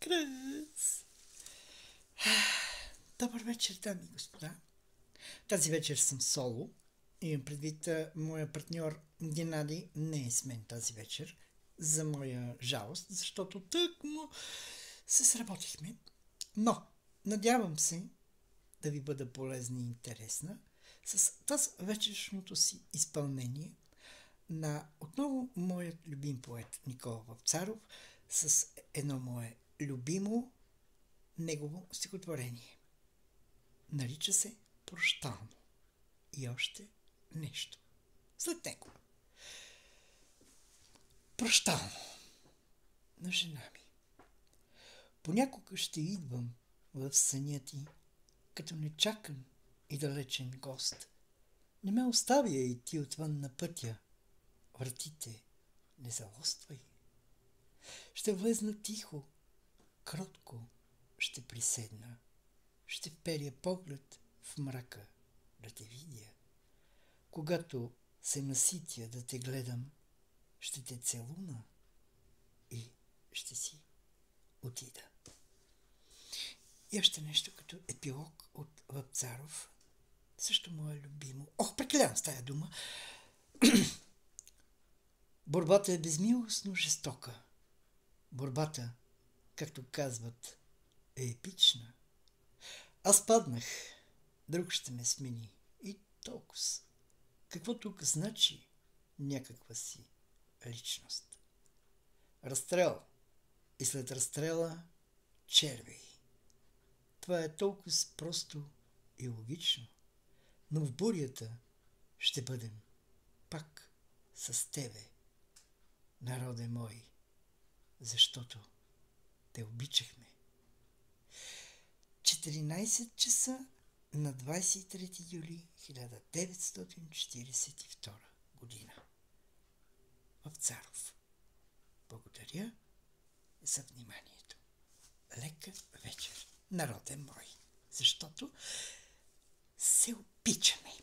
Кръс! Добър вечер, дами и господа. Тази вечер съм соло. Имам предвид, моя партньор Геннади не е с мен тази вечер. За моя жалост, защото тъкмо се сработихме. Но, надявам се да ви бъда полезна и интересна с тази вечершното си изпълнение на отново моят любим поет Никола Вапцаров с едно мое любимо негово стихотворение. Нарича се Прощално. И още нещо. След него. Прощално. На жена ми. Понякога ще идвам в съня ти, като нечакан и далечен гост. Не ме оставя и ти отвън на пътя. Вратите не залоствай. Ще влезна тихо, кротко ще приседна. Ще вперя поглед в мрака да те видя. Когато се наситя да те гледам, ще те целуна и ще си отида. И още нещо като епилог от Вапцаров. Също мое любимо. Прекалявам с тая дума. Борбата е безмилостно жестока. Борбата, както казват, е епична. Аз паднах, друг ще ме смени. И толкова. Какво тук значи някаква си личност? Разстрел. И след разстрела червей. Това е толкова просто и логично. Но в бурята ще бъдем пак с тебе, народе мой, защото те обичахме. 14 часа на 23 юли 1942 година. Вапцаров. Благодаря за вниманието. Лека вечер, народе мой, защото се обичаме.